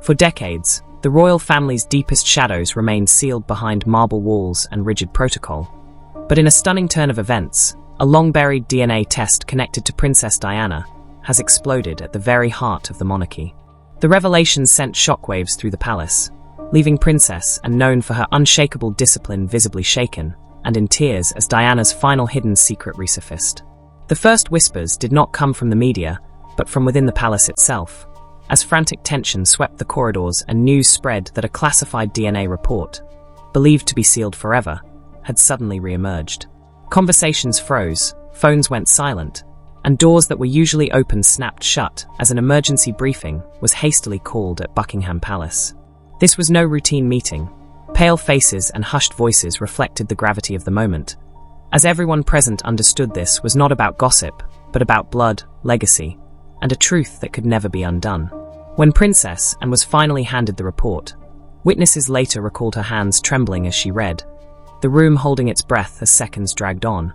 For decades, the royal family's deepest shadows remained sealed behind marble walls and rigid protocol. But in a stunning turn of events, a long-buried DNA test connected to Princess Diana has exploded at the very heart of the monarchy. The revelation sent shockwaves through the palace, leaving Princess, and known for her unshakable discipline, visibly shaken and in tears as Diana's final hidden secret resurfaced. The first whispers did not come from the media, but from within the palace itself, as frantic tension swept the corridors and news spread that a classified DNA report, believed to be sealed forever, had suddenly re-emerged. Conversations froze, phones went silent, and doors that were usually open snapped shut as an emergency briefing was hastily called at Buckingham Palace. This was no routine meeting. Pale faces and hushed voices reflected the gravity of the moment, as everyone present understood this was not about gossip, but about blood, legacy, and a truth that could never be undone. When Princess and was finally handed the report, witnesses later recalled her hands trembling as she read, the room holding its breath as seconds dragged on,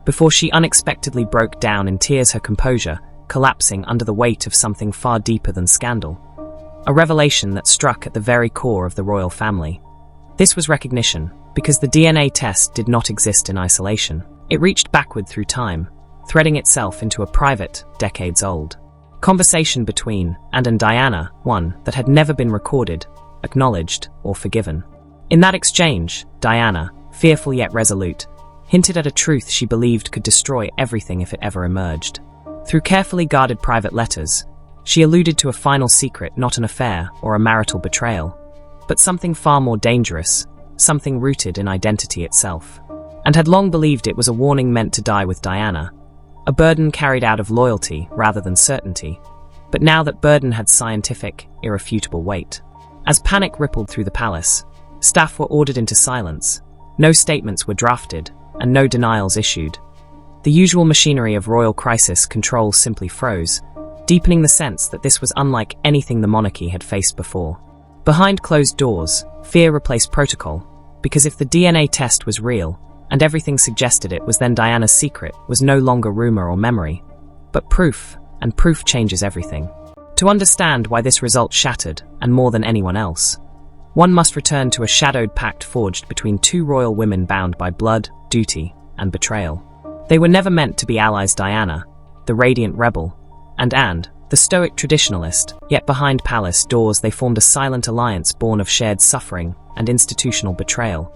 before she unexpectedly broke down in tears, her composure collapsing under the weight of something far deeper than scandal. A revelation that struck at the very core of the royal family. This was recognition, because the DNA test did not exist in isolation. It reached backward through time, threading itself into a private, decades-old conversation between and Diana, one that had never been recorded, acknowledged, or forgiven. In that exchange, Diana, fearful yet resolute, hinted at a truth she believed could destroy everything if it ever emerged. Through carefully guarded private letters, she alluded to a final secret, not an affair or a marital betrayal, but something far more dangerous, something rooted in identity itself, and had long believed it was a warning meant to die with Diana, a burden carried out of loyalty rather than certainty. But now that burden had scientific, irrefutable weight. As panic rippled through the palace, staff were ordered into silence, no statements were drafted, and no denials issued. The usual machinery of royal crisis control simply froze, deepening the sense that this was unlike anything the monarchy had faced before. Behind closed doors, fear replaced protocol, because if the DNA test was real, and everything suggested it was, then Diana's secret was no longer rumor or memory, but proof, and proof changes everything. To understand why this result shattered, and more than anyone else, one must return to a shadowed pact forged between two royal women bound by blood, duty, and betrayal. They were never meant to be allies, Diana, the radiant rebel, and the stoic traditionalist, yet behind palace doors they formed a silent alliance born of shared suffering and institutional betrayal,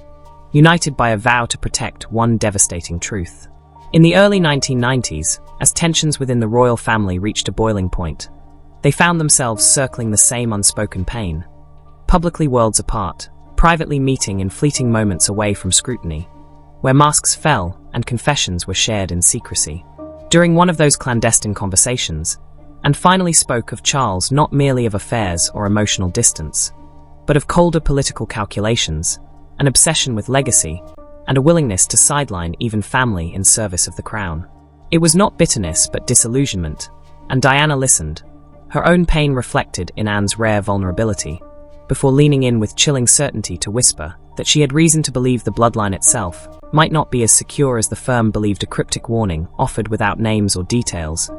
united by a vow to protect one devastating truth. In the early 1990s, as tensions within the royal family reached a boiling point, they found themselves circling the same unspoken pain, publicly worlds apart, privately meeting in fleeting moments away from scrutiny, where masks fell and confessions were shared in secrecy. During one of those clandestine conversations, and finally spoke of Charles not merely of affairs or emotional distance, but of colder political calculations, an obsession with legacy, and a willingness to sideline even family in service of the crown. It was not bitterness but disillusionment, and Diana listened, her own pain reflected in Anne's rare vulnerability, before leaning in with chilling certainty to whisper that she had reason to believe the bloodline itself might not be as secure as the firm believed, a cryptic warning offered without names or details,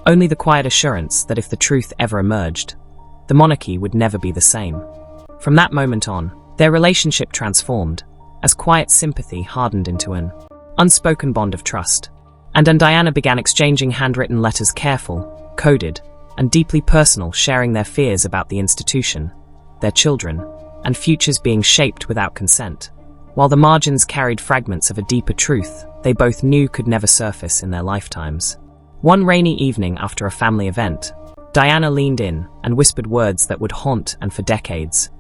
only the quiet assurance that if the truth ever emerged, the monarchy would never be the same. From that moment on, their relationship transformed, as quiet sympathy hardened into an unspoken bond of trust, and Diana began exchanging handwritten letters, careful, coded, and deeply personal, sharing their fears about the institution, their children, and futures being shaped without consent, while the margins carried fragments of a deeper truth they both knew could never surface in their lifetimes. One rainy evening after a family event, Diana leaned in and whispered words that would haunt Anne for decades.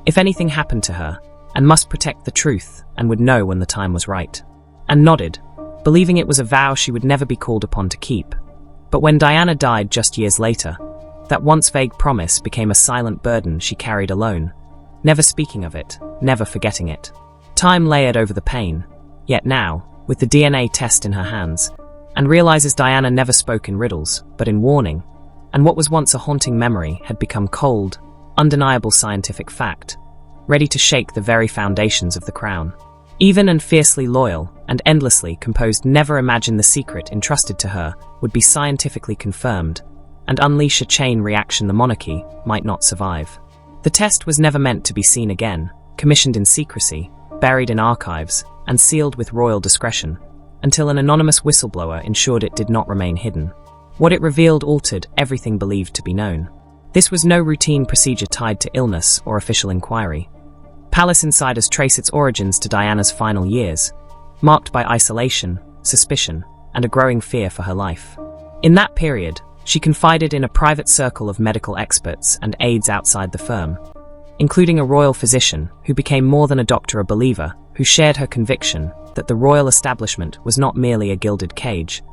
If anything happened to her, Anne must protect the truth and would know when the time was right. Anne nodded, believing it was a vow she would never be called upon to keep. But when Diana died just years later, that once vague promise became a silent burden she carried alone, never speaking of it, never forgetting it. Time layered over the pain, yet now, with the DNA test in her hands, and realizes Diana never spoke in riddles, but in warning, and what was once a haunting memory had become cold, undeniable scientific fact, ready to shake the very foundations of the crown. Even and fiercely loyal and endlessly composed, never imagined the secret entrusted to her would be scientifically confirmed and unleash a chain reaction the monarchy might not survive. The test was never meant to be seen again, commissioned in secrecy, buried in archives, and sealed with royal discretion, until an anonymous whistleblower ensured it did not remain hidden. What it revealed altered everything believed to be known. This was no routine procedure tied to illness or official inquiry. Palace insiders trace its origins to Diana's final years, marked by isolation, suspicion, and a growing fear for her life. In that period, she confided in a private circle of medical experts and aides outside the firm, including a royal physician who became more than a doctor, a believer, who shared her conviction that the royal establishment was not merely a gilded cage,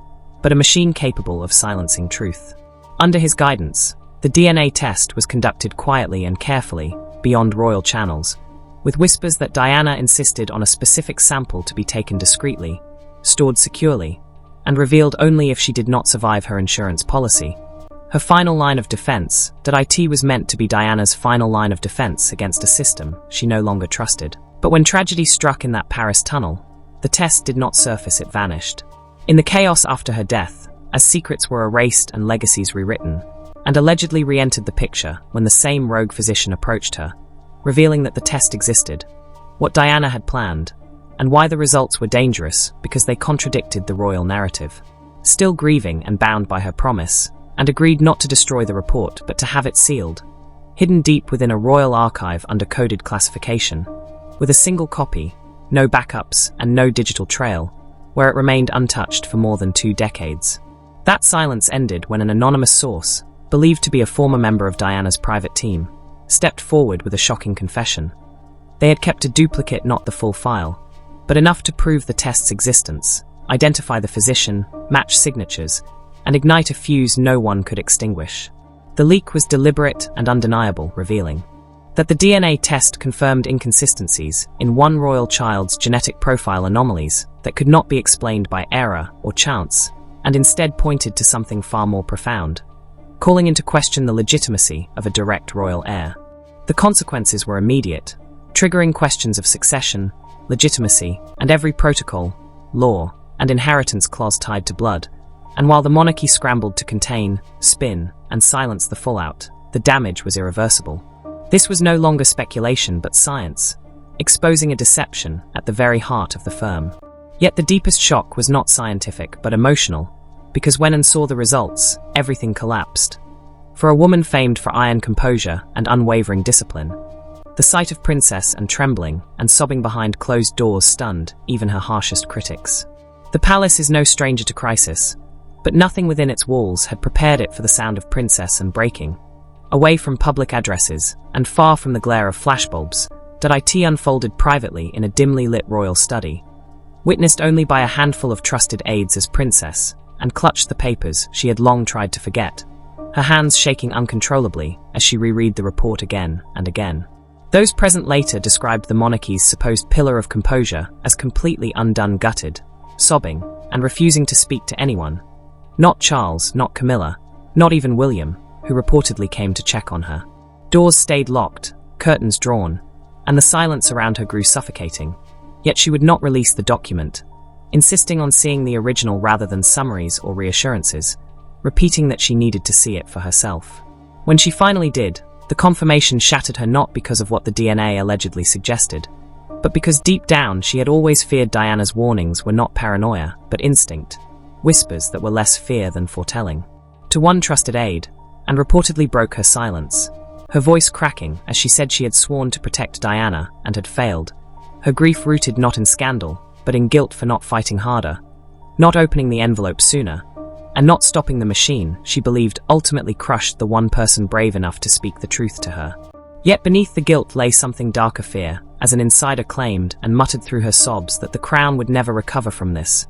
but a machine capable of silencing truth. Under his guidance, the DNA test was conducted quietly and carefully, beyond royal channels, with whispers that Diana insisted on a specific sample to be taken discreetly, stored securely, and revealed only if she did not survive her insurance policy. Her final line of defense, that it was meant to be Diana's final line of defense against a system she no longer trusted. But when tragedy struck in that Paris tunnel, the test did not surface, it vanished. In the chaos after her death, as secrets were erased and legacies rewritten, and allegedly re-entered the picture when the same rogue physician approached her, revealing that the test existed, what Diana had planned, and why the results were dangerous because they contradicted the royal narrative. Still grieving and bound by her promise, and agreed not to destroy the report but to have it sealed, hidden deep within a royal archive under coded classification, with a single copy, no backups, and no digital trail, where it remained untouched for more than 2 decades. That silence ended when an anonymous source, believed to be a former member of Diana's private team, stepped forward with a shocking confession. They had kept a duplicate, not the full file, but enough to prove the test's existence, identify the physician, match signatures, and ignite a fuse no one could extinguish. The leak was deliberate and undeniable, revealing that the DNA test confirmed inconsistencies in one royal child's genetic profile, anomalies that could not be explained by error or chance, and instead pointed to something far more profound, calling into question the legitimacy of a direct royal heir. The consequences were immediate, triggering questions of succession, legitimacy, and every protocol, law, and inheritance clause tied to blood. And while the monarchy scrambled to contain, spin, and silence the fallout, the damage was irreversible. This was no longer speculation but science, exposing a deception at the very heart of the firm. Yet the deepest shock was not scientific but emotional, because when Anne saw the results, everything collapsed. For a woman famed for iron composure and unwavering discipline, the sight of Princess Anne trembling and sobbing behind closed doors stunned even her harshest critics. The palace is no stranger to crisis, but nothing within its walls had prepared it for the sound of Princess Anne breaking. Away from public addresses, and far from the glare of flashbulbs, it unfolded privately in a dimly lit royal study, witnessed only by a handful of trusted aides as Princess Anne clutched the papers she had long tried to forget, her hands shaking uncontrollably as she reread the report again and again. Those present later described the monarchy's supposed pillar of composure as completely undone, gutted, sobbing, and refusing to speak to anyone. Not Charles, not Camilla, not even William, who reportedly came to check on her. Doors stayed locked, curtains drawn, and the silence around her grew suffocating. Yet she would not release the document, insisting on seeing the original rather than summaries or reassurances, repeating that she needed to see it for herself. When she finally did, the confirmation shattered her, not because of what the DNA allegedly suggested, but because deep down she had always feared Diana's warnings were not paranoia, but instinct, whispers that were less fear than foretelling. To one trusted aide, and reportedly broke her silence, her voice cracking as she said she had sworn to protect Diana and had failed, her grief rooted not in scandal, but in guilt for not fighting harder, not opening the envelope sooner, and not stopping the machine she believed ultimately crushed the one person brave enough to speak the truth to her. Yet beneath the guilt lay something darker, fear, as an insider claimed and muttered through her sobs that the crown would never recover from this,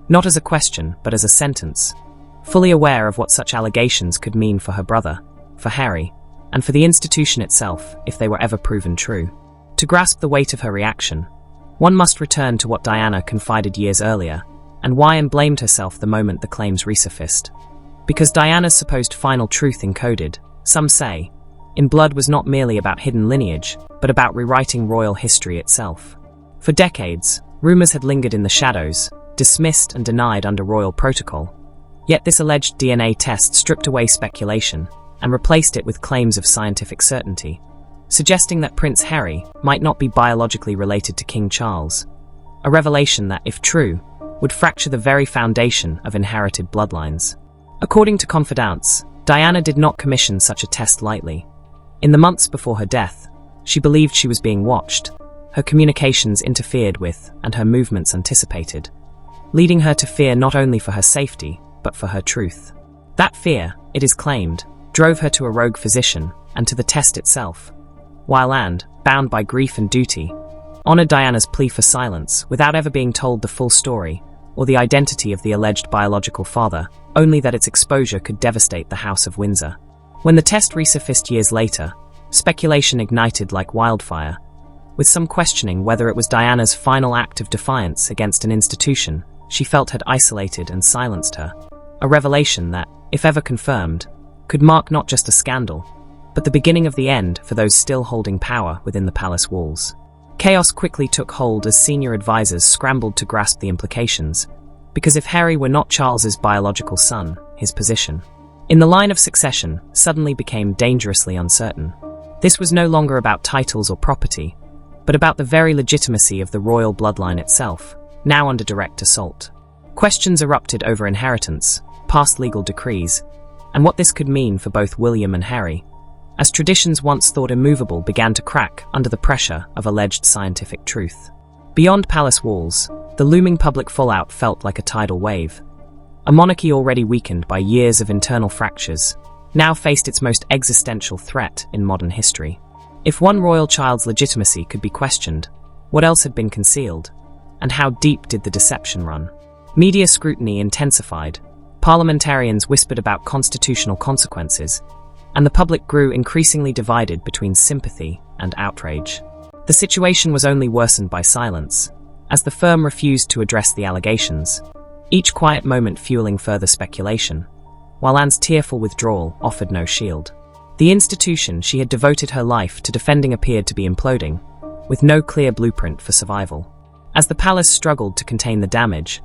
not as a question but as a sentence, fully aware of what such allegations could mean for her brother, for Harry, and for the institution itself if they were ever proven true. To grasp the weight of her reaction, one must return to what Diana confided years earlier, and why Anne blamed herself the moment the claims resurfaced. Because Diana's supposed final truth encoded, some say, in blood was not merely about hidden lineage, but about rewriting royal history itself. For decades, rumors had lingered in the shadows, dismissed and denied under royal protocol. Yet this alleged DNA test stripped away speculation and replaced it with claims of scientific certainty. suggesting that Prince Harry might not be biologically related to King Charles. A revelation that, if true, would fracture the very foundation of inherited bloodlines. According to confidants, Diana did not commission such a test lightly. In the months before her death, she believed she was being watched, her communications interfered with, and her movements anticipated, leading her to fear not only for her safety, but for her truth. That fear, it is claimed, drove her to a rogue physician and to the test itself, while Anne, bound by grief and duty, honored Diana's plea for silence without ever being told the full story or the identity of the alleged biological father, only that its exposure could devastate the House of Windsor. When the test resurfaced years later, speculation ignited like wildfire, with some questioning whether it was Diana's final act of defiance against an institution she felt had isolated and silenced her. A revelation that, if ever confirmed, could mark not just a scandal, but the beginning of the end for those still holding power within the palace walls. Chaos quickly took hold as senior advisors scrambled to grasp the implications, because if Harry were not Charles's biological son, his position in the line of succession suddenly became dangerously uncertain. This was no longer about titles or property, but about the very legitimacy of the royal bloodline itself, now under direct assault. Questions erupted over inheritance, past legal decrees, and what this could mean for both William and Harry, as traditions once thought immovable began to crack under the pressure of alleged scientific truth. Beyond palace walls, the looming public fallout felt like a tidal wave. A monarchy already weakened by years of internal fractures now faced its most existential threat in modern history. If one royal child's legitimacy could be questioned, what else had been concealed? And how deep did the deception run? Media scrutiny intensified, parliamentarians whispered about constitutional consequences, and the public grew increasingly divided between sympathy and outrage. The situation was only worsened by silence, as the firm refused to address the allegations, each quiet moment fueling further speculation, while Anne's tearful withdrawal offered no shield. The institution she had devoted her life to defending appeared to be imploding, with no clear blueprint for survival. As the palace struggled to contain the damage,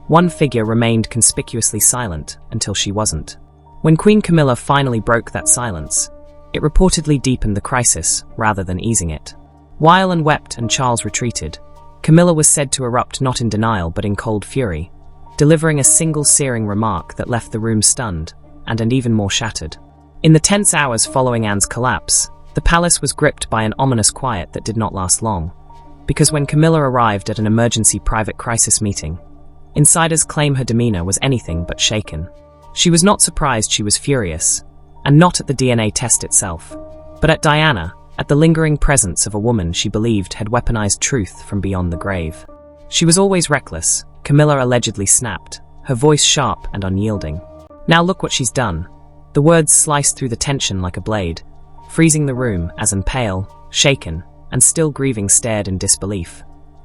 one figure remained conspicuously silent until she wasn't. When Queen Camilla finally broke that silence, it reportedly deepened the crisis rather than easing it. While Anne wept and Charles retreated, Camilla was said to erupt not in denial but in cold fury, delivering a single searing remark that left the room stunned and even more shattered. In the tense hours following Anne's collapse, the palace was gripped by an ominous quiet that did not last long, because when Camilla arrived at an emergency private crisis meeting, insiders claim her demeanor was anything but shaken. She was not surprised she was furious, and not at the DNA test itself, but at Diana, at the lingering presence of a woman she believed had weaponized truth from beyond the grave. She was always reckless, Camilla allegedly snapped, her voice sharp and unyielding. Now look what she's done. The words sliced through the tension like a blade, freezing the room as Anne, pale, shaken, and still grieving, stared in disbelief.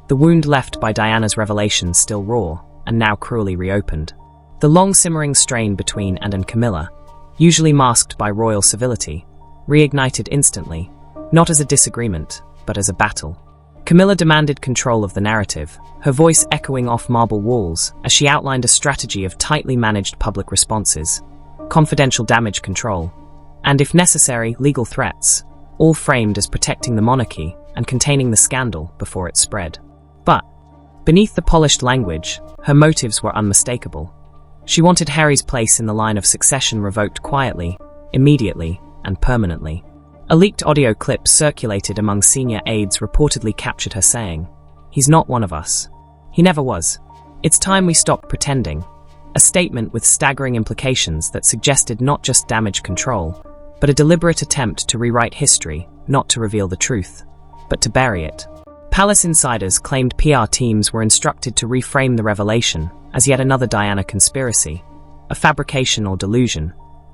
The wound left by Diana's revelation still raw, and now cruelly reopened. The long simmering strain between Anne and Camilla, usually masked by royal civility, reignited instantly, not as a disagreement, but as a battle. Camilla demanded control of the narrative, her voice echoing off marble walls as she outlined a strategy of tightly managed public responses, confidential damage control, and, if necessary, legal threats, all framed as protecting the monarchy and containing the scandal before it spread. But, beneath the polished language, her motives were unmistakable. She wanted Harry's place in the line of succession revoked quietly, immediately, and permanently. A leaked audio clip circulated among senior aides reportedly captured her saying, "He's not one of us. He never was. It's time we stopped pretending." A statement with staggering implications that suggested not just damage control, but a deliberate attempt to rewrite history, not to reveal the truth, but to bury it. Palace insiders claimed PR teams were instructed to reframe the revelation as yet another Diana conspiracy, a fabrication or delusion,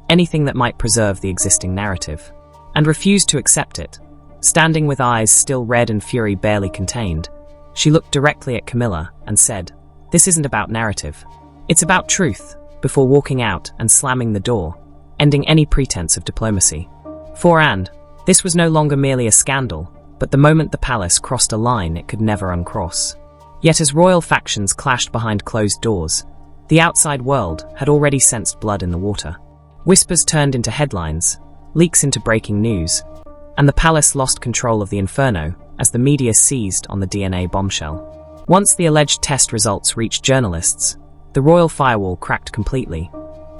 anything that might preserve the existing narrative, and refused to accept it. Standing with eyes still red and fury barely contained, she looked directly at Camilla and said, "This isn't about narrative. It's about truth," before walking out and slamming the door, ending any pretense of diplomacy. For Anne, this was no longer merely a scandal, but the moment the palace crossed a line it could never uncross. Yet as royal factions clashed behind closed doors, the outside world had already sensed blood in the water. Whispers turned into headlines, leaks into breaking news, and the palace lost control of the inferno as the media seized on the DNA bombshell. Once the alleged test results reached journalists, the royal firewall cracked completely,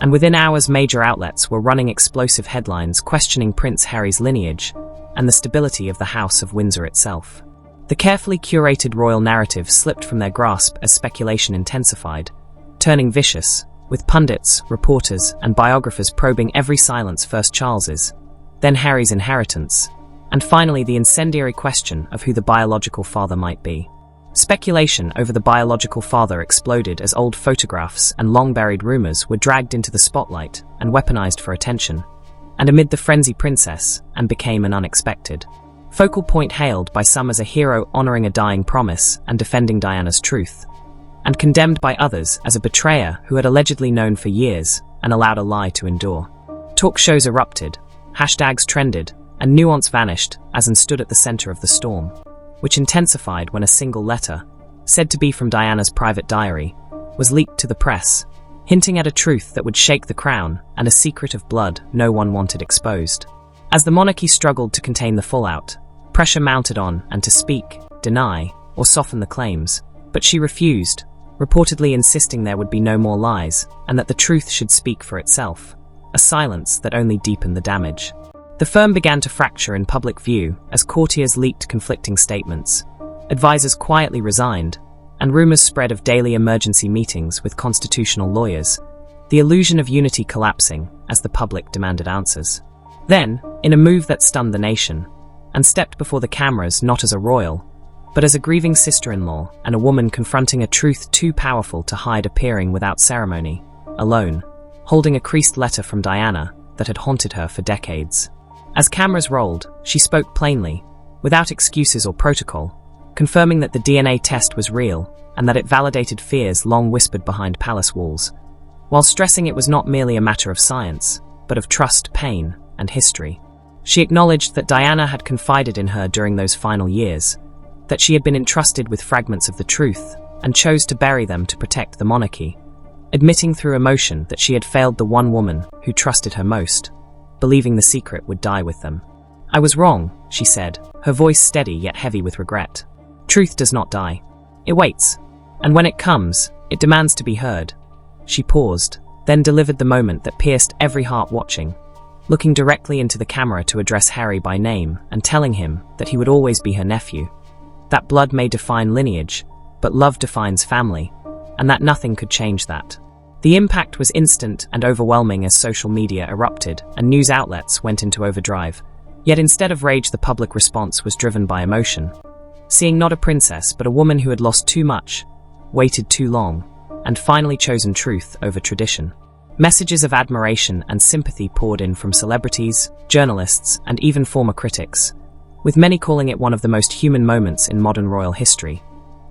and within hours major outlets were running explosive headlines questioning Prince Harry's lineage and the stability of the House of Windsor itself. The carefully curated royal narrative slipped from their grasp as speculation intensified, turning vicious, with pundits, reporters, and biographers probing every silence: first Charles's, then Harry's inheritance, and finally the incendiary question of who the biological father might be. Speculation over the biological father exploded as old photographs and long-buried rumors were dragged into the spotlight and weaponized for attention, and amid the frenzy princess, and became an unexpected focal point, hailed by some as a hero honoring a dying promise and defending Diana's truth, and condemned by others as a betrayer who had allegedly known for years and allowed a lie to endure. Talk shows erupted, hashtags trended, and nuance vanished as and stood at the center of the storm, which intensified when a single letter, said to be from Diana's private diary, was leaked to the press, hinting at a truth that would shake the crown and a secret of blood no one wanted exposed. As the monarchy struggled to contain the fallout, pressure mounted on and to speak, deny, or soften the claims, but she refused, reportedly insisting there would be no more lies and that the truth should speak for itself, a silence that only deepened the damage. The firm began to fracture in public view as courtiers leaked conflicting statements, advisors quietly resigned, and rumors spread of daily emergency meetings with constitutional lawyers, the illusion of unity collapsing as the public demanded answers. Then, in a move that stunned the nation, and stepped before the cameras not as a royal, but as a grieving sister-in-law and a woman confronting a truth too powerful to hide, appearing without ceremony, alone, holding a creased letter from Diana that had haunted her for decades. As cameras rolled, she spoke plainly, without excuses or protocol, confirming that the DNA test was real and that it validated fears long whispered behind palace walls, while stressing it was not merely a matter of science, but of trust, pain, and history. She acknowledged that Diana had confided in her during those final years, that she had been entrusted with fragments of the truth and chose to bury them to protect the monarchy, admitting through emotion that she had failed the one woman who trusted her most, believing the secret would die with them. "I was wrong," she said, her voice steady yet heavy with regret. "Truth does not die. It waits. And when it comes, it demands to be heard." She paused, then delivered the moment that pierced every heart watching, looking directly into the camera to address Harry by name and telling him that he would always be her nephew, that blood may define lineage, but love defines family, and that nothing could change that. The impact was instant and overwhelming as social media erupted and news outlets went into overdrive. Yet instead of rage, the public response was driven by emotion, seeing not a princess but a woman who had lost too much, waited too long, and finally chosen truth over tradition. Messages of admiration and sympathy poured in from celebrities, journalists, and even former critics, with many calling it one of the most human moments in modern royal history,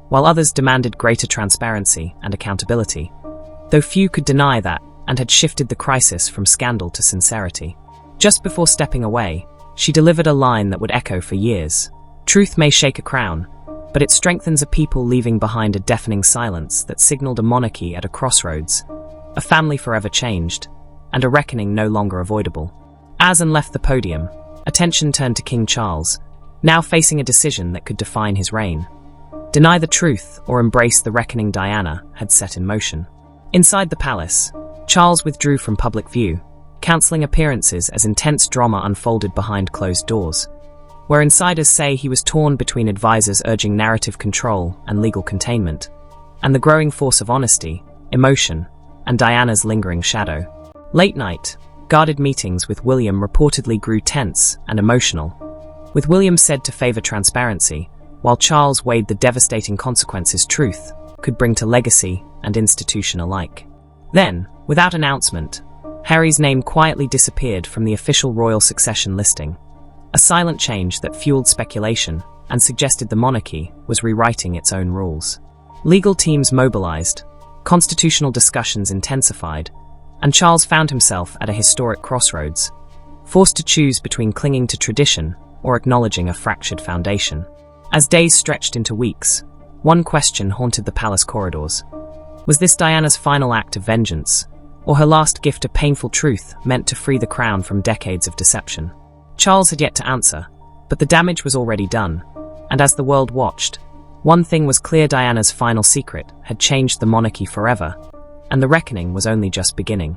while others demanded greater transparency and accountability, though few could deny that and had shifted the crisis from scandal to sincerity. Just before stepping away, she delivered a line that would echo for years. "Truth may shake a crown, but it strengthens a people, leaving behind a deafening silence that signaled a monarchy at a crossroads, a family forever changed, and a reckoning no longer avoidable." As Anne left the podium, attention turned to King Charles, now facing a decision that could define his reign. Deny the truth or embrace the reckoning Diana had set in motion. Inside the palace, Charles withdrew from public view, cancelling appearances as intense drama unfolded behind closed doors, where insiders say he was torn between advisors urging narrative control and legal containment, and the growing force of honesty, emotion, and Diana's lingering shadow. Late night, guarded meetings with William reportedly grew tense and emotional, with William said to favour transparency, while Charles weighed the devastating consequences truth could bring to legacy and institution alike. Then, without announcement, Harry's name quietly disappeared from the official royal succession listing, a silent change that fueled speculation and suggested the monarchy was rewriting its own rules. Legal teams mobilized, constitutional discussions intensified, and Charles found himself at a historic crossroads, forced to choose between clinging to tradition or acknowledging a fractured foundation. As days stretched into weeks, one question haunted the palace corridors. Was this Diana's final act of vengeance, or her last gift of painful truth meant to free the crown from decades of deception? Charles had yet to answer, But the damage was already done, and as the world watched, one thing was clear: Diana's final secret had changed the monarchy forever, and the reckoning was only just beginning.